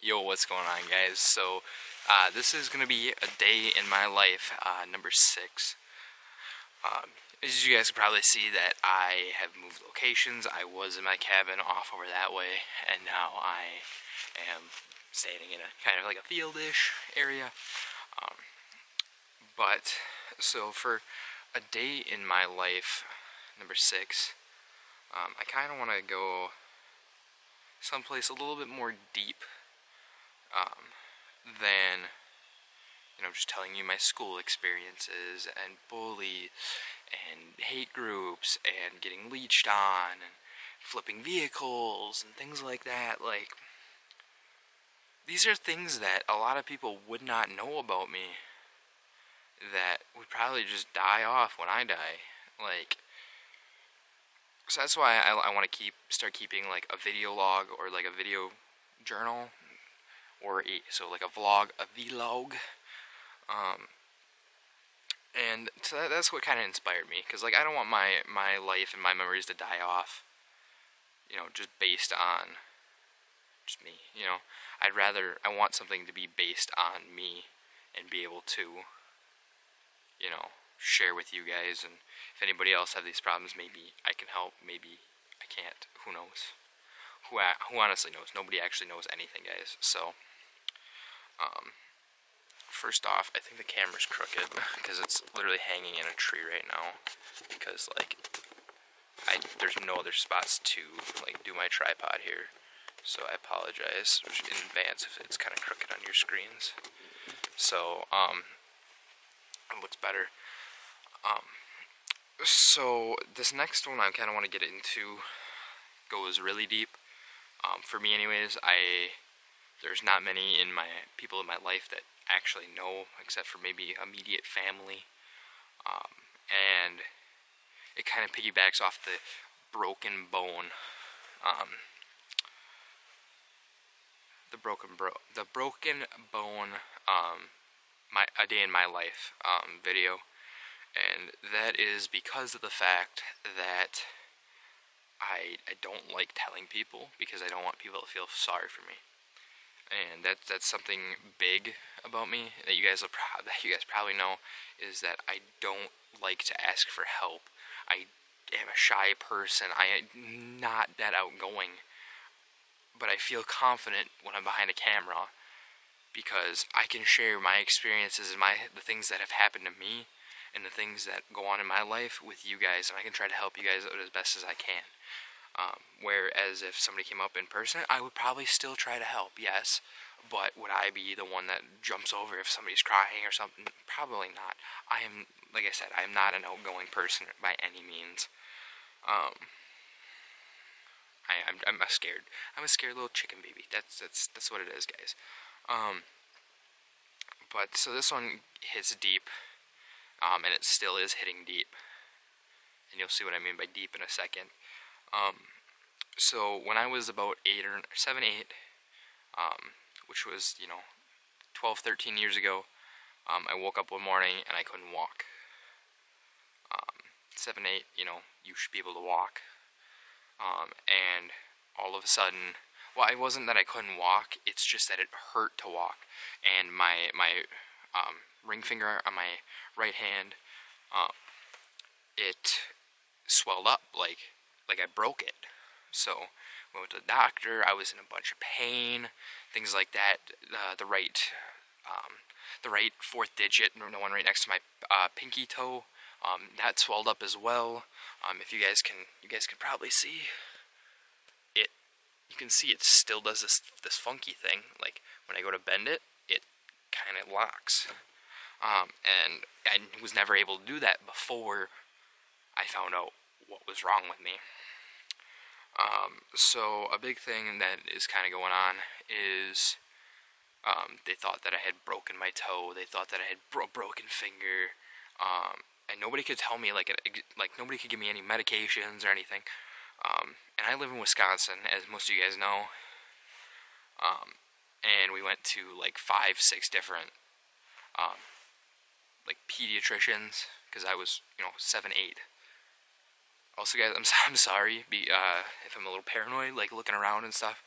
Yo, what's going on, guys? So, this is gonna be a day in my life, number 6. As you guys can probably see that I have moved locations. I was in my cabin off over that way, and now I am staying in a kind of like a field-ish area. So for a day in my life, number 6, I kind of want to go someplace a little bit more deep than, just telling you my school experiences and bully and hate groups and getting leeched on and flipping vehicles and things like that. Like, these are things that a lot of people would not know about me that would probably just die off when I die. Like, so that's why I want to start keeping like a video log or like a video journal, or like a vlog, a vlog. And so that's what kind of inspired me, because like I don't want my life and my memories to die off, just based on just me. I want something to be based on me and be able to, share with you guys. And if anybody else have these problems, maybe I can help, maybe I can't. Who knows? Who honestly knows? Nobody actually knows anything, guys. So, first off, I think the camera's crooked because it's literally hanging in a tree right now. Because like, there's no other spots to like do my tripod here. So I apologize in advance if it's kind of crooked on your screens. So, what's better? So this next one I kind of want to get into goes really deep. For me anyways, there's not many people in my life that actually know, except for maybe immediate family. And it kind of piggybacks off the broken bone, a day in my life video. And that is because of the fact that I don't like telling people, because I don't want people to feel sorry for me. And that's something big about me that you guys probably know, is that I don't like to ask for help. I am a shy person. I am not that outgoing, but I feel confident when I'm behind a camera because I can share my experiences and the things that have happened to me and the things that go on in my life with you guys, and I can try to help you guys out as best as I can. Whereas if somebody came up in person, I would probably still try to help, yes, but would I be the one that jumps over if somebody's crying or something? Probably not. Like I said, I am not an outgoing person by any means. I'm a scared little chicken baby. That's what it is, guys. But so this one hits deep, and it still is hitting deep, and you'll see what I mean by deep in a second. So when I was about 7, 8, which was 12, 13 years ago, I woke up one morning and I couldn't walk. 7, 8, you should be able to walk. And all of a sudden, well, it wasn't that I couldn't walk, it's just that it hurt to walk. And my ring finger on my right hand, it swelled up like I broke it. So went to the doctor. I was in a bunch of pain, things like that. The right fourth digit, the one right next to my pinky toe, that swelled up as well. If you guys can probably see it. You can see it still does this funky thing. Like when I go to bend it, it kind of locks. And I was never able to do that before I found out what was wrong with me. So a big thing that is kind of going on is they thought that I had broken my toe. They thought that I had broken finger. And nobody could tell me, like nobody could give me any medications or anything. And I live in Wisconsin, as most of you guys know. And we went to like 5, 6 different like pediatricians, because I was 7, 8. Also, guys, I'm sorry if I'm a little paranoid, like looking around and stuff.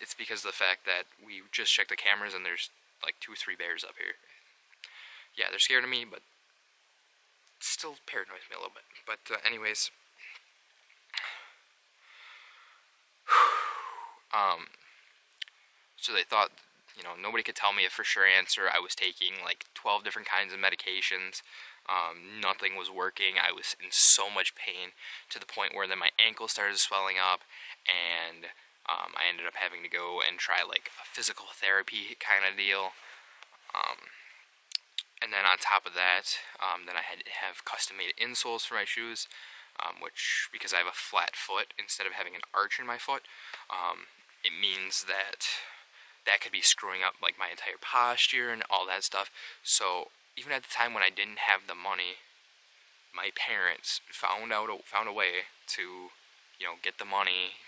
It's because of the fact that we just checked the cameras and there's like 2 or 3 bears up here. Yeah, they're scared of me, but still paranoids me a little bit. But anyways, so they thought, nobody could tell me a for sure answer. I was taking like 12 different kinds of medications. Nothing was working. I was in so much pain to the point where then my ankle started swelling up, and I ended up having to go and try like a physical therapy kind of deal. And then on top of that, then I had to have custom-made insoles for my shoes, which, because I have a flat foot instead of having an arch in my foot, it means that could be screwing up like my entire posture and all that stuff. So even at the time when I didn't have the money, my parents found a way to, get the money,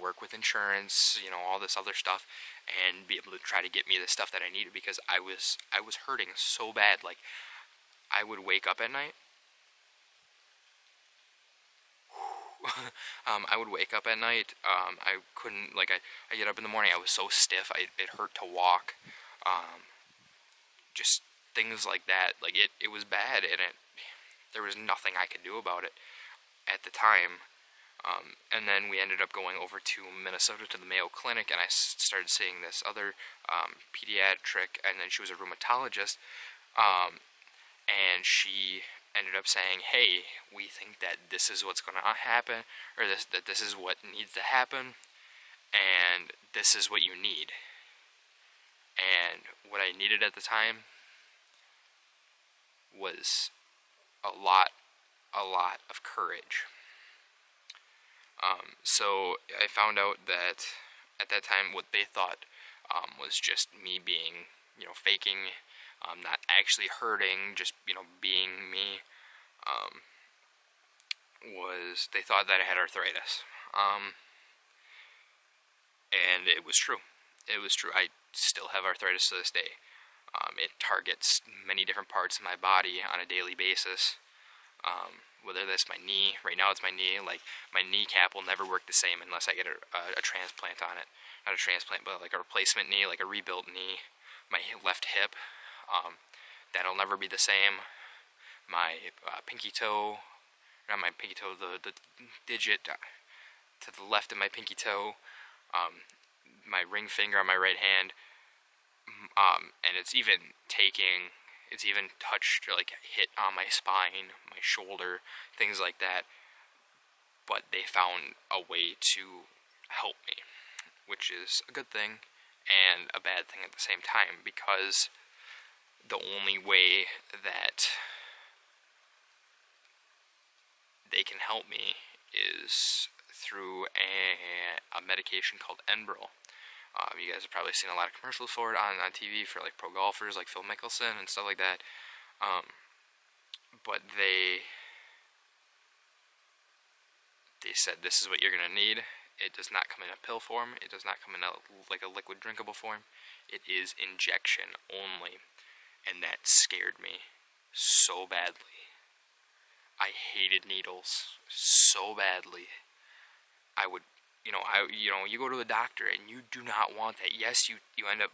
work with insurance, all this other stuff, and be able to try to get me the stuff that I needed, because I was hurting so bad. Like, I would wake up at night. I would wake up at night. I couldn't, like, I get up in the morning, I was so stiff, it hurt to walk. Just things like that. Like, it was bad, and there was nothing I could do about it at the time. And then we ended up going over to Minnesota to the Mayo Clinic, and I started seeing this other pediatric, and then she was a rheumatologist, and she ended up saying, hey, we think that this is what's going to happen, or that this is what needs to happen, and this is what you need. And what I needed at the time was a lot of courage. So I found out that at that time what they thought was just me being, faking, not actually hurting, just, being me, was they thought that I had arthritis. And it was true. It was true. I still have arthritis to this day. It targets many different parts of my body on a daily basis. Whether that's my knee, right now it's my knee, like, my kneecap will never work the same unless I get a transplant on it. Not a transplant, but like a replacement knee, like a rebuilt knee. My left hip, that'll never be the same. My pinky toe, not my pinky toe, the digit to the left of my pinky toe, my ring finger on my right hand, and it's even touched, or like hit on my spine, my shoulder, things like that. But they found a way to help me, which is a good thing and a bad thing at the same time, because the only way that they can help me is through a medication called Enbrel. You guys have probably seen a lot of commercials for it on TV for like pro golfers like Phil Mickelson and stuff like that. But they said this is what you're gonna need. It does not come in a pill form. It does not come in a liquid drinkable form. It is injection only, and that scared me so badly. I hated needles so badly. I would, you go to the doctor and you do not want that. Yes, you end up,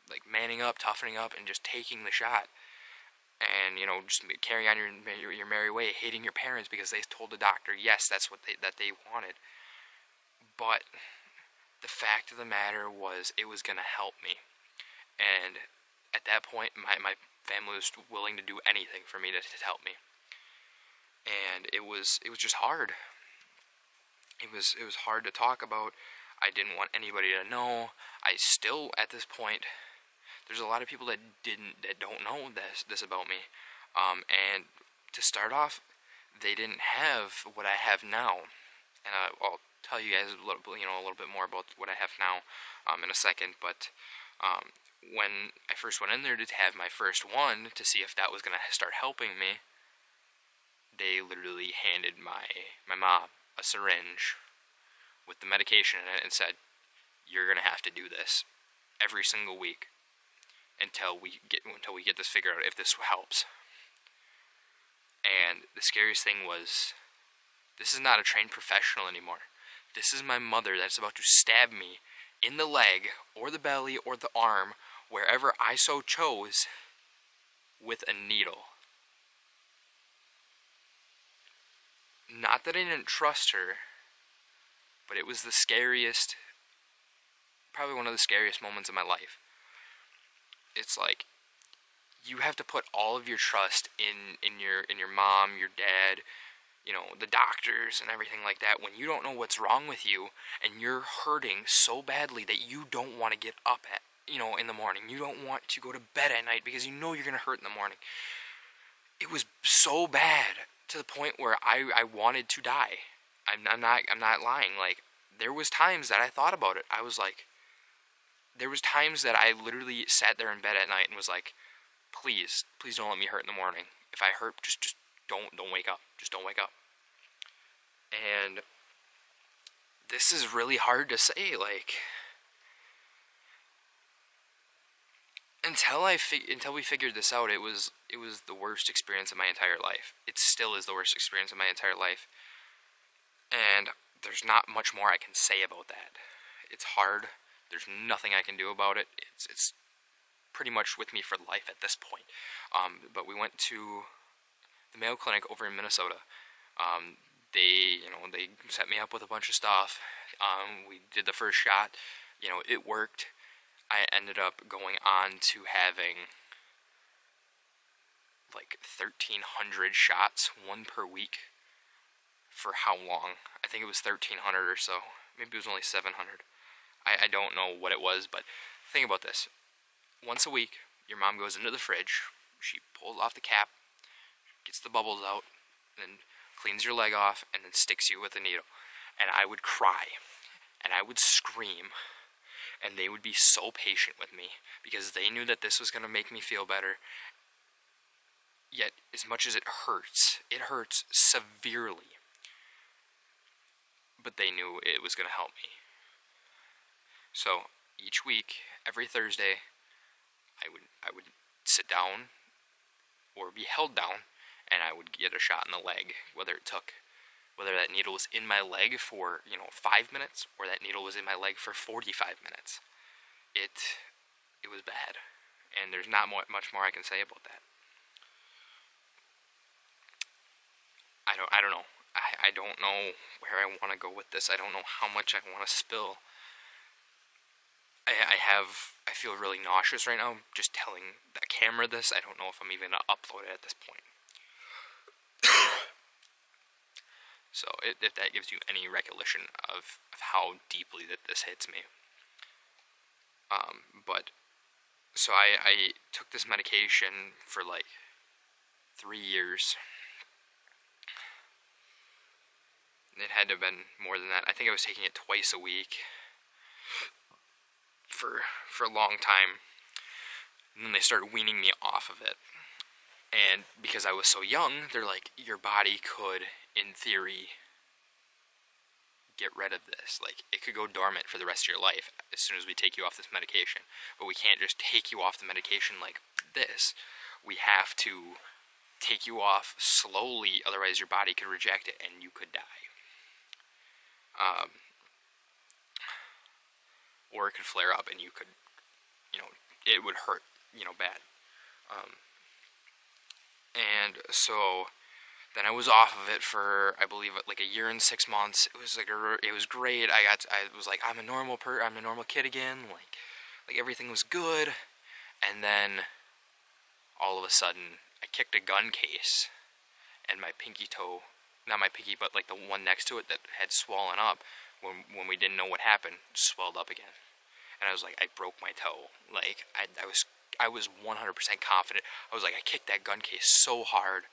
like manning up, toughening up, and just taking the shot, and just carrying on your merry way, hating your parents because they told the doctor yes, that's what they wanted. But the fact of the matter was, it was gonna help me, and at that point, my family was willing to do anything for me to help me, and it was just hard. It was hard to talk about. I didn't want anybody to know. I still, at this point, there's a lot of people that don't know this about me. And to start off, they didn't have what I have now. And I'll tell you guys a little bit more about what I have now in a second. But when I first went in there to have my first one to see if that was going to start helping me, they literally handed my mom a syringe with the medication in it and said, you're going to have to do this every single week until we get this figured out, if this helps. And the scariest thing was, this is not a trained professional anymore. This is my mother that's about to stab me in the leg, or the belly, or the arm, wherever I so chose, with a needle. Not that I didn't trust her, but it was the scariest, probably one of the scariest moments of my life. It's like, you have to put all of your trust in your mom, your dad, you know, the doctors and everything like that, when you don't know what's wrong with you and you're hurting so badly that you don't want to get up at, you know, in the morning. You don't want to go to bed at night because you know you're going to hurt in the morning. It was so bad to the point where I wanted to die. I'm not lying. Like, there was times that I thought about it. I was like, there was times that I literally sat there in bed at night and was like, please don't let me hurt in the morning. If I hurt, just don't wake up. Just don't wake up. And this is really hard to say, like, until we figured this out, it was the worst experience of my entire life. It still is the worst experience of my entire life. And there's not much more I can say about that. It's hard. There's nothing I can do about it. It's pretty much with me for life at this point. But we went to the Mayo Clinic over in Minnesota. They set me up with a bunch of stuff. We did the first shot. It worked. I ended up going on to having like 1,300 shots, one per week, for how long? I think it was 1,300 or so. Maybe it was only 700. I don't know what it was, but think about this. Once a week, your mom goes into the fridge, she pulls off the cap, gets the bubbles out, and cleans your leg off, and then sticks you with a needle. And I would cry, and I would scream, and they would be so patient with me, because they knew that this was going to make me feel better. Yet, as much as it hurts severely. But they knew it was going to help me. So, each week, every Thursday, I would sit down, or be held down, and I would get a shot in the leg, whether that needle was in my leg for, 5 minutes, or that needle was in my leg for 45 minutes. It was bad, and there's not much more I can say about that. I don't know. I don't know where I want to go with this. I don't know how much I want to spill. I feel really nauseous right now just telling the camera this. I don't know if I'm even going to upload it at this point. So, if that gives you any recollection of how deeply that this hits me. So I took this medication for like 3 years. It had to have been more than that. I think I was taking it twice a week for a long time. And then they started weaning me off of it. And because I was so young, they're like, your body could, in theory, get rid of this. Like, it could go dormant for the rest of your life as soon as we take you off this medication. But we can't just take you off the medication like this. We have to take you off slowly, otherwise your body could reject it and you could die. Or it could flare up and you could, it would hurt, bad. And so then I was off of it for, I believe, like a year and 6 months. It was it was great. I was like, I'm a normal kid again. Like everything was good. And then all of a sudden, I kicked a gun case, and my pinky toe, not my pinky, but like the one next to it that had swollen up when we didn't know what happened, swelled up again. And I was like, I broke my toe. Like, I was 100% confident. I was like, I kicked that gun case so hard,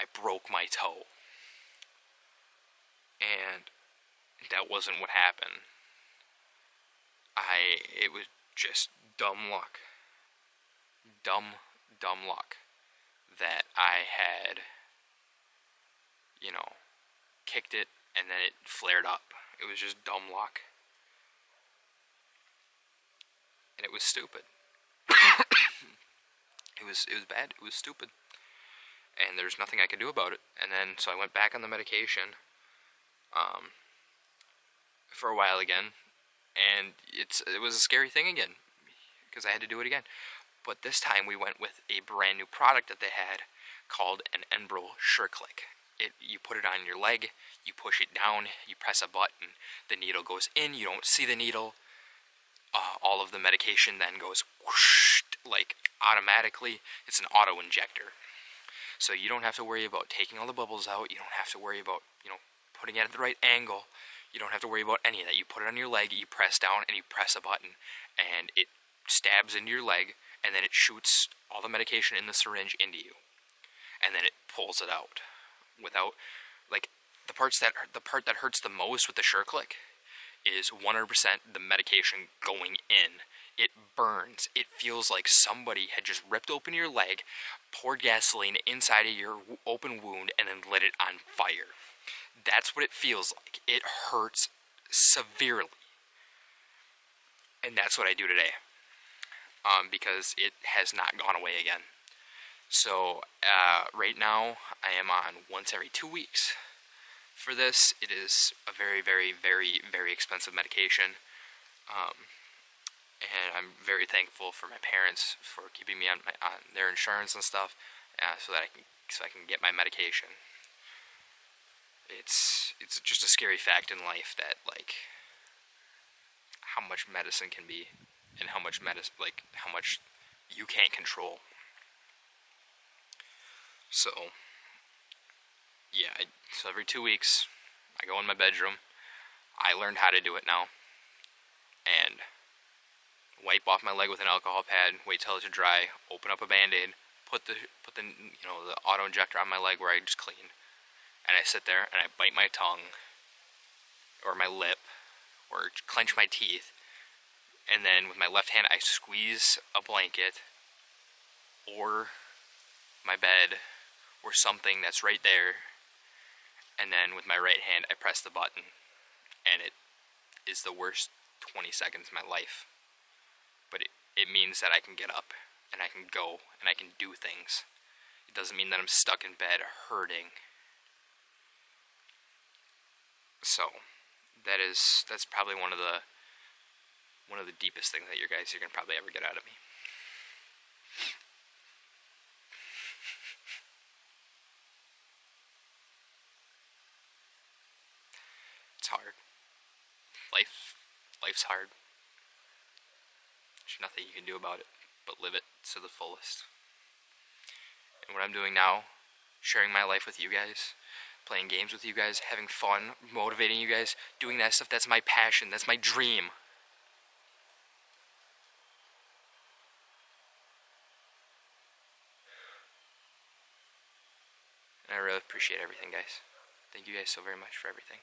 I broke my toe. And that wasn't what happened. It was just dumb luck. Dumb luck that I had, kicked it and then it flared up. It was just dumb luck. And it was stupid. It was bad. It was stupid. And there's nothing I could do about it. And then, so I went back on the medication. for a while again, and it was a scary thing again because I had to do it again. But this time we went with a brand new product that they had called an Enbrel SureClick. You put it on your leg, you push it down, you press a button, the needle goes in, you don't see the needle. All of the medication then goes whoosh, like automatically. It's an auto injector. So you don't have to worry about taking all the bubbles out. You don't have to worry about, putting it at the right angle. You don't have to worry about any of that. You put it on your leg, you press down, and you press a button, and it stabs into your leg, and then it shoots all the medication in the syringe into you, and then it pulls it out without, like, the part that hurts the most with the SureClick is 100% the medication going in. It burns. It feels like somebody had just ripped open your leg, poured gasoline inside of your open wound, and then lit it on fire. That's what it feels like. It hurts severely. And that's what I do today. Because it has not gone away again. So, right now, I am on once every 2 weeks. For this, it is a very, very, very, very expensive medication. And I'm very thankful for my parents for keeping me on their insurance and stuff, so that I can get my medication. It's just a scary fact in life that, like, how much medicine can be, and how much you can't control. So, yeah, so every 2 weeks, I go in my bedroom. I learned how to do it now, and wipe off my leg with an alcohol pad, wait till it to dry, open up a Band-Aid, put the the auto injector on my leg where I just clean, and I sit there and I bite my tongue or my lip or clench my teeth, and then with my left hand I squeeze a blanket or my bed or something that's right there, and then with my right hand I press the button, and it is the worst 20 seconds of my life. But it means that I can get up, and I can go, and I can do things. It doesn't mean that I'm stuck in bed hurting. So, that's probably one of the deepest things that you're gonna probably ever get out of me. It's hard. Life's hard. There's nothing you can do about it but live it to the fullest. And what I'm doing now, sharing my life with you guys, playing games with you guys, having fun, motivating you guys, doing that stuff, that's my passion, that's my dream. And I really appreciate everything, guys. Thank you guys so very much for everything.